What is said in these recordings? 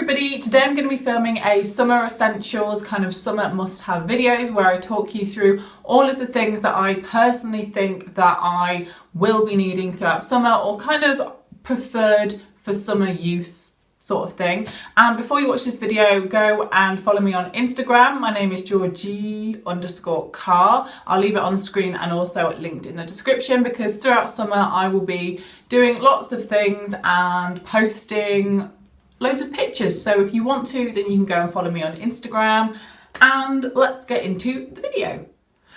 everybody, today I'm going to be filming a summer essentials, kind of summer must-have videos where I talk you through all of the things that I personally think that I will be needing throughout summer or kind of preferred for summer use sort of thing. And before you watch this video, go and follow me on Instagram. My name is georgie_carr. I'll leave it on the screen and also linked in the description because throughout summer I will be doing lots of things and posting loads of pictures. So if you want to, then you can go and follow me on Instagram, and let's get into the video.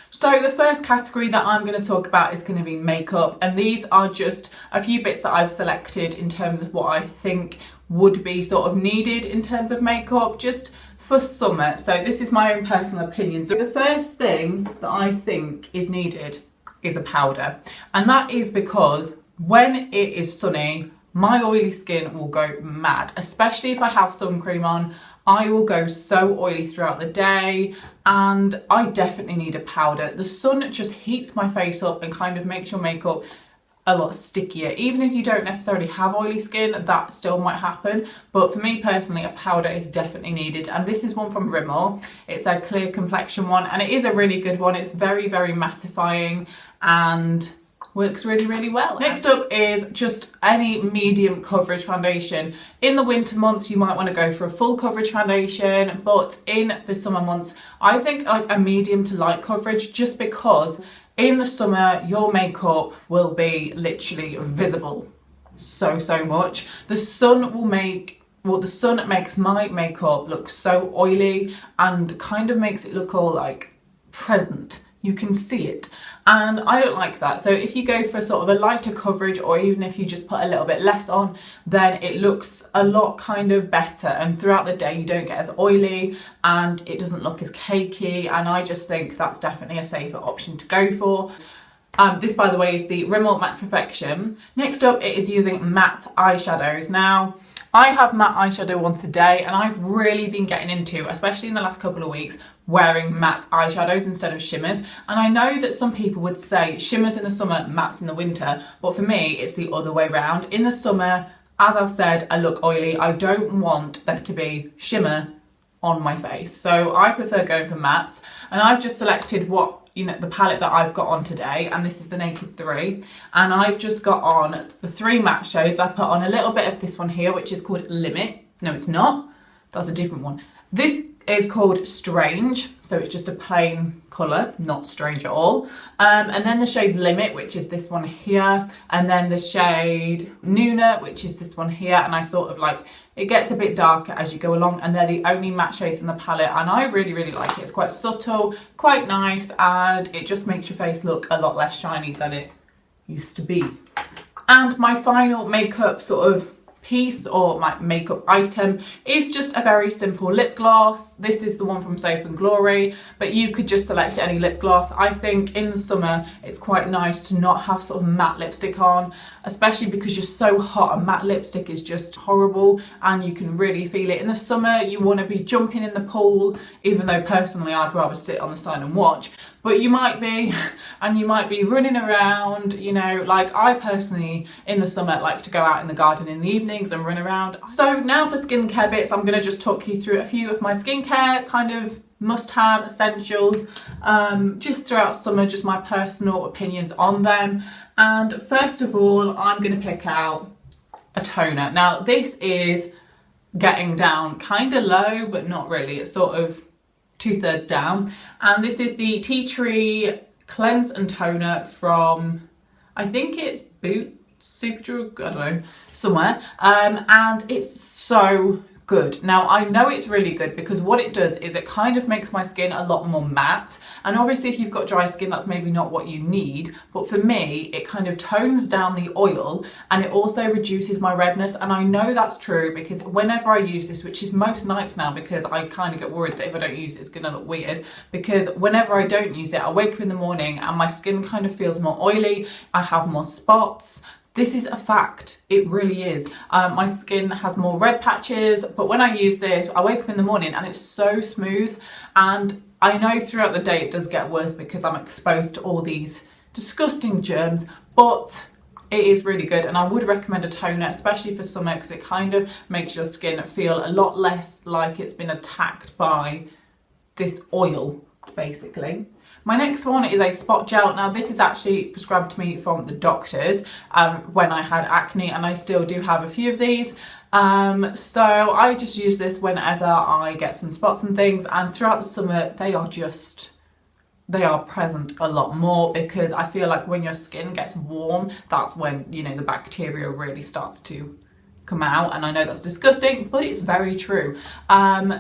So the first category that I'm going to talk about is going to be makeup, and these are just a few bits that I've selected in terms of what I think would be sort of needed in terms of makeup just for summer. So this is my own personal opinion. So the first thing that I think is needed is a powder, and that is because when it is sunny, my oily skin will go mad, especially if I have sun cream on. I will go so oily throughout the day, and I definitely need a powder. The sun just heats my face up and kind of makes your makeup a lot stickier. Even if you don't necessarily have oily skin, that still might happen. But for me personally, a powder is definitely needed. And this is one from Rimmel. It's a clear complexion one, and it is a really good one. It's very, very mattifying and works really, really well. Next up is just any medium coverage foundation. In the winter months, you might want to go for a full coverage foundation, but in the summer months, I think like a medium to light coverage, just because in the summer, your makeup will be literally visible so much. The sun will make, well, the sun makes my makeup look so oily and kind of makes it look all like present. You can see it, and I don't like that. So if you go for sort of a lighter coverage, or even if you just put a little bit less on, then it looks a lot kind of better, and throughout the day you don't get as oily and it doesn't look as cakey, and I just think that's definitely a safer option to go for. This, by the way, is the Rimmel Matte Perfection. Next up, it is using matte eyeshadows. Now, I have matte eyeshadow on today, and I've really been getting into, especially in the last couple of weeks, wearing matte eyeshadows instead of shimmers. And I know that some people would say shimmers in the summer, mattes in the winter, but for me, it's the other way around. In the summer, as I've said, I look oily. I don't want there to be shimmer on my face. So I prefer going for mattes, and I've just selected what, you know, the palette that I've got on today, and this is the Naked 3, and I've just got on the 3 matte shades. I put on a little bit of this one here, which is called Limit. No, it's not. That's a different one. This is called Strange, so it's just a plain colour, not strange at all. And then the shade Limit, which is this one here, and then the shade Nuna, which is this one here, and I sort of like, it gets a bit darker as you go along, and they're the only matte shades in the palette, and I really, really like it. It's quite subtle, quite nice, and it just makes your face look a lot less shiny than it used to be. And my final makeup sort of piece or my makeup item is just a very simple lip gloss. This is the one from Soap and Glory, but you could just select any lip gloss. I think in the summer it's quite nice to not have sort of matte lipstick on, especially because you're so hot. A matte lipstick is just horrible and you can really feel it. In the summer you want to be jumping in the pool, even though personally I'd rather sit on the side and watch, but you might be, and you might be running around, you know, like I personally in the summer like to go out in the garden in the evenings and run around. So now for skincare bits, I'm going to just talk you through a few of my skincare kind of must-have essentials just throughout summer, just my personal opinions on them. And first of all, I'm going to pick out a toner. Now this is getting down kind of low, but not really. It's sort of 2/3 down, and this is the Tea Tree Cleanse and Toner from, I think it's Superdrug, I don't know, somewhere, and it's so good. Now I know it's really good because what it does is it kind of makes my skin a lot more matte, and obviously if you've got dry skin that's maybe not what you need, but for me it kind of tones down the oil and it also reduces my redness. And I know that's true because whenever I use this, which is most nights now, because I kind of get worried that if I don't use it it's gonna look weird, because whenever I don't use it I wake up in the morning and my skin kind of feels more oily, I have more spots. This is a fact, it really is. My skin has more red patches, but when I use this, I wake up in the morning and it's so smooth. And I know throughout the day it does get worse because I'm exposed to all these disgusting germs, but it is really good, and I would recommend a toner, especially for summer, because it kind of makes your skin feel a lot less like it's been attacked by this oil, basically. My next one is a spot gel. Now this is actually prescribed to me from the doctors when I had acne, and I still do have a few of these. So I just use this whenever I get some spots and things, and throughout the summer they are present a lot more, because I feel like when your skin gets warm, that's when, you know, the bacteria really starts to come out. And I know that's disgusting, but it's very true.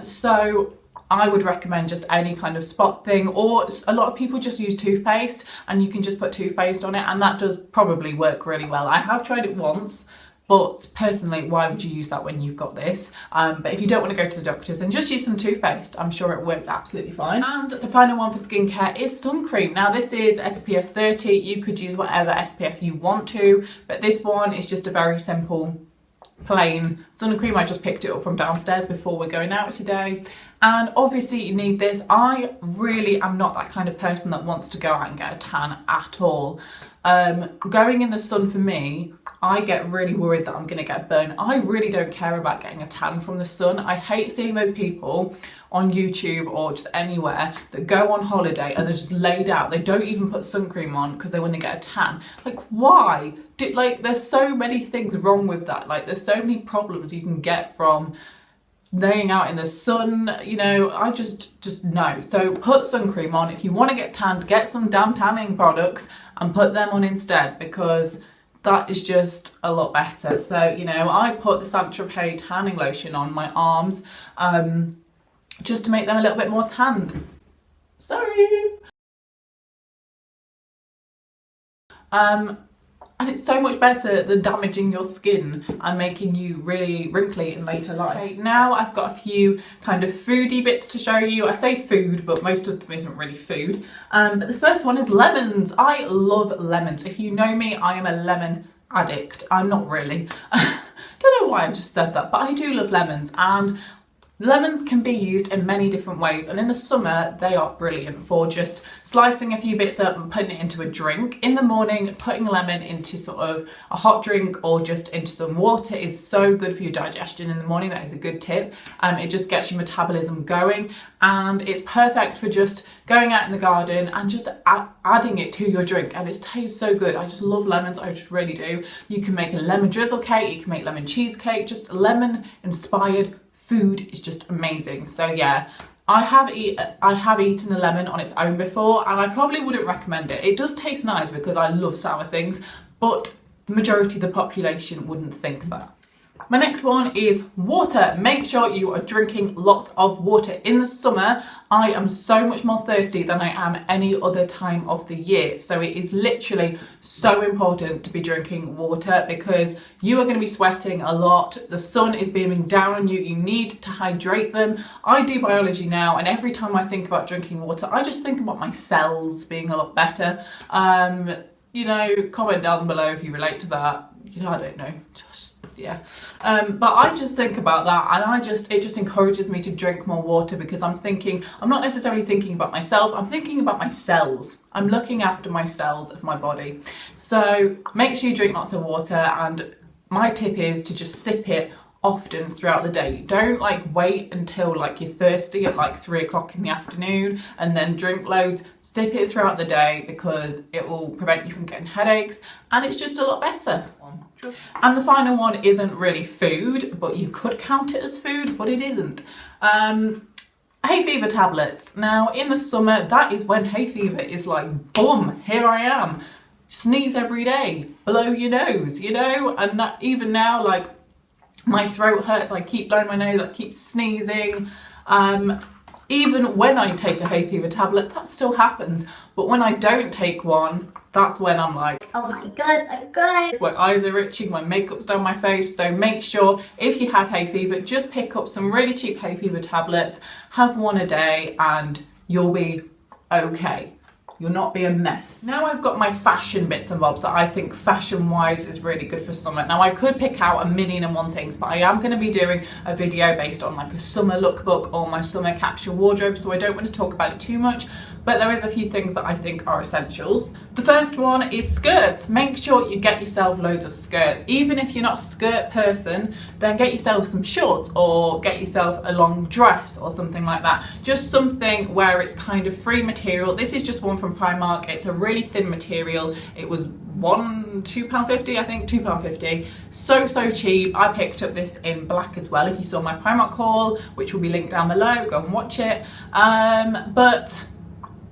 So I would recommend just any kind of spot thing, or a lot of people just use toothpaste, and you can just put toothpaste on it, and that does probably work really well. I have tried it once, but personally, why would you use that when you've got this? But if you don't want to go to the doctors, then just use some toothpaste. I'm sure it works absolutely fine. And the final one for skincare is sun cream. Now this is SPF 30. You could use whatever SPF you want to, but this one is just a very simple plain sun cream. I just picked it up from downstairs before we're going out today, and obviously you need this. I really am not that kind of person that wants to go out and get a tan at all. Going in the sun, for me, I get really worried that I'm going to get burned. I really don't care about getting a tan from the sun. I hate seeing those people on YouTube or just anywhere that go on holiday and they're just laid out. They don't even put sun cream on because they want to get a tan. Like, why? Like, there's so many things wrong with that. Like, there's so many problems you can get from laying out in the sun, you know. I just no. So put sun cream on. If you want to get tanned, get some damn tanning products and put them on instead, because that is just a lot better. So, you know, I put the Saint Tropez tanning lotion on my arms just to make them a little bit more tanned. Sorry. And it's so much better than damaging your skin and making you really wrinkly in later life. Okay, now I've got a few kind of foodie bits to show you. I say food, but most of them isn't really food. But the first one is lemons. I love lemons. If you know me, I am a lemon addict. I'm not really. Don't know why I just said that, but I do love lemons, and lemons can be used in many different ways, and in the summer they are brilliant for just slicing a few bits up and putting it into a drink. In the morning, putting a lemon into sort of a hot drink or just into some water is so good for your digestion in the morning. That is a good tip. It just gets your metabolism going, and it's perfect for just going out in the garden and just adding it to your drink, and it tastes so good. I just love lemons, I just really do. You can make a lemon drizzle cake, you can make lemon cheesecake. Just lemon inspired food is just amazing. So yeah, I have eaten a lemon on its own before, and I probably wouldn't recommend it. It does taste nice because I love sour things, but the majority of the population wouldn't think that. My next one is water. Make sure you are drinking lots of water. In the summer, I am so much more thirsty than I am any other time of the year. So it is literally so important to be drinking water, because you are going to be sweating a lot. The sun is beaming down on you. You need to hydrate them. I do biology now, and every time I think about drinking water, I just think about my cells being a lot better. You know, comment down below if you relate to that. You know, I don't know. Yeah, but I just think about that, and it just encourages me to drink more water, because I'm not necessarily thinking about myself, I'm thinking about my cells. I'm looking after my cells of my body. So make sure you drink lots of water, and my tip is to just sip it often throughout the day. Don't like wait until like you're thirsty at like 3 o'clock in the afternoon and then drink loads. Sip it throughout the day, because it will prevent you from getting headaches, and it's just a lot better. And the final one isn't really food, but you could count it as food, but it isn't. Hay fever tablets. Now in the summer, that is when hay fever is like, boom, here I am. Sneeze every day, blow your nose, you know, and that, even now, like, my throat hurts, I keep blowing my nose, I keep sneezing. Even when I take a hay fever tablet, that still happens. But when I don't take one, that's when I'm like, oh my god, I'm good. My eyes are itching, my makeup's down my face. So make sure, if you have hay fever, just pick up some really cheap hay fever tablets, have one a day, and you'll be okay. You'll not be a mess. Now I've got my fashion bits and bobs that I think fashion-wise is really good for summer. Now I could pick out 1,000,001 things, but I am going to be doing a video based on like a summer lookbook or my summer capsule wardrobe, so I don't want to talk about it too much, but there is a few things that I think are essentials. The first one is skirts. Make sure you get yourself loads of skirts. Even if you're not a skirt person, then get yourself some shorts or get yourself a long dress or something like that. Just something where it's kind of free material. This is just one from Primark. It's a really thin material. It was £2.50, I think, £2.50. So cheap. I picked up this in black as well. If you saw my Primark haul, which will be linked down below, go and watch it. But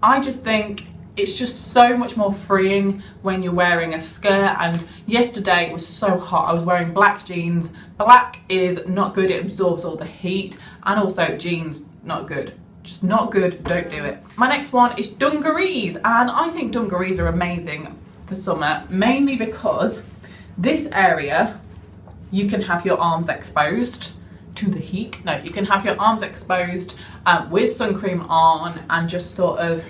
I just think it's just so much more freeing when you're wearing a skirt. And yesterday it was so hot. I was wearing black jeans. Black is not good. It absorbs all the heat. And also jeans, not good. Just not good. Don't do it. My next one is dungarees. And I think dungarees are amazing for summer, mainly because this area, you can have your arms exposed to the heat. No, you can have your arms exposed with sun cream on and just sort of,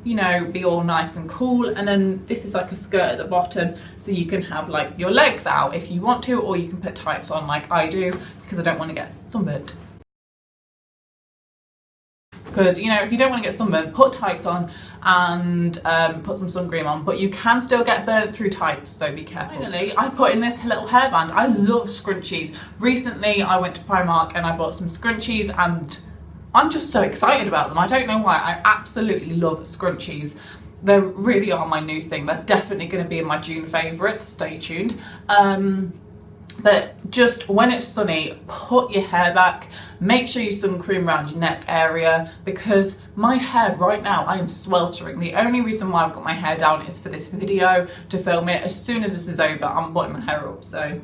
you know, be all nice and cool. And then this is like a skirt at the bottom, so you can have like your legs out if you want to, or you can put tights on like I do, because I don't want to get sunburnt. Because, you know, if you don't want to get sunburnt, put tights on and put some sun cream on, but you can still get burnt through tights, so be careful. Finally, I put in this little hairband. I love scrunchies. Recently I went to Primark and I bought some scrunchies and I'm just so excited about them. I don't know why. I absolutely love scrunchies. They really are my new thing. They're definitely going to be in my June favourites. Stay tuned. But just when it's sunny, put your hair back. Make sure you sun cream around your neck area, because my hair right now, I am sweltering. The only reason why I've got my hair down is for this video to film it. As soon as this is over, I'm putting my hair up. So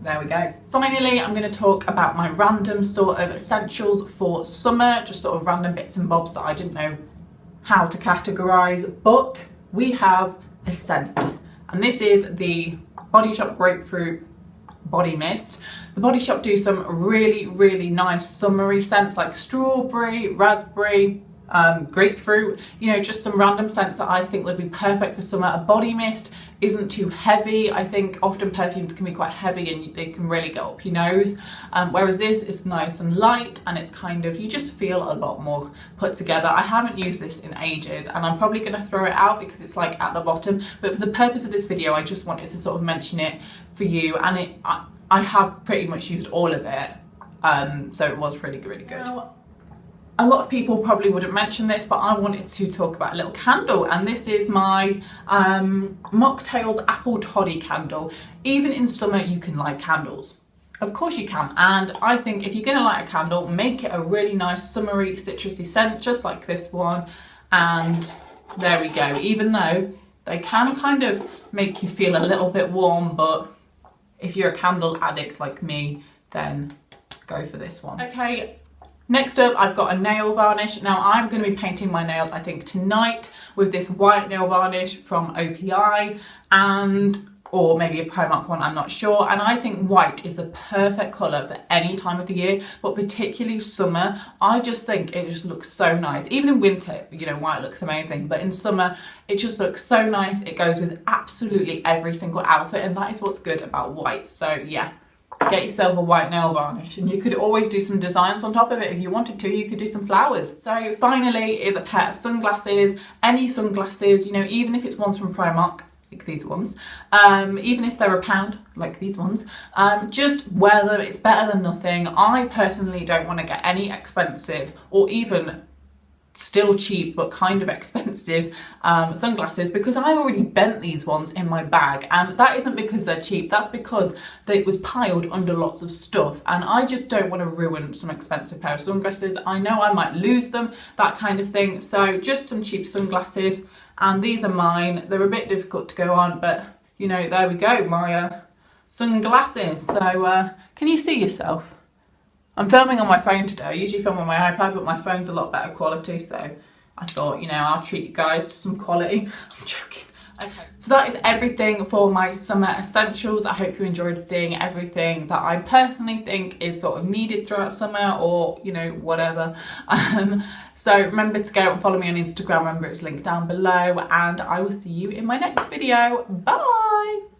there we go. Finally, I'm going to talk about my random sort of essentials for summer, just sort of random bits and bobs that I didn't know how to categorise, but we have a scent, and this is the Body Shop Grapefruit Body Mist. The Body Shop do some really nice summery scents like strawberry, raspberry, grapefruit, you know, just some random scents that I think would be perfect for summer. A body mist isn't too heavy. I think often perfumes can be quite heavy and they can really get up your nose, whereas this is nice and light, and it's kind of, you just feel a lot more put together. I haven't used this in ages and I'm probably going to throw it out because it's like at the bottom, but for the purpose of this video I just wanted to sort of mention it for you, and I have pretty much used all of it, so it was really good. Now, a lot of people probably wouldn't mention this, but I wanted to talk about a little candle, and this is my Mocktails Apple Toddy candle. Even in summer you can light candles. Of course you can, and I think if you're going to light a candle, make it a really nice summery citrusy scent, just like this one, and there we go. Even though they can kind of make you feel a little bit warm, but if you're a candle addict like me, then go for this one. Okay. Next up, I've got a nail varnish. Now I'm going to be painting my nails, I think, tonight with this white nail varnish from OPI, or maybe a Primark one, I'm not sure. And I think white is the perfect colour for any time of the year, but particularly summer. I just think it just looks so nice. Even in winter, you know, white looks amazing, but in summer, it just looks so nice. It goes with absolutely every single outfit, and that is what's good about white. So yeah. Get yourself a white nail varnish, and you could always do some designs on top of it if you wanted to. You could do some flowers. So finally is a pair of sunglasses. Any sunglasses, you know, even if it's ones from Primark, like these ones, even if they're £1, like these ones, just wear them. It's better than nothing. I personally don't want to get any expensive or even still cheap but kind of expensive sunglasses, because I already bent these ones in my bag, and that isn't because they're cheap, that's because it was piled under lots of stuff, and I just don't want to ruin some expensive pair of sunglasses. I know I might lose them, that kind of thing, so just some cheap sunglasses, and these are mine. They're a bit difficult to go on, but you know, there we go, my sunglasses. So can you see yourself? I'm filming on my phone today. I usually film on my iPad, but my phone's a lot better quality, so I thought, you know, I'll treat you guys to some quality. I'm joking. Okay, so that is everything for my summer essentials. I hope you enjoyed seeing everything that I personally think is sort of needed throughout summer, or, you know, whatever. So remember to go and follow me on Instagram. Remember, it's linked down below, and I will see you in my next video. Bye!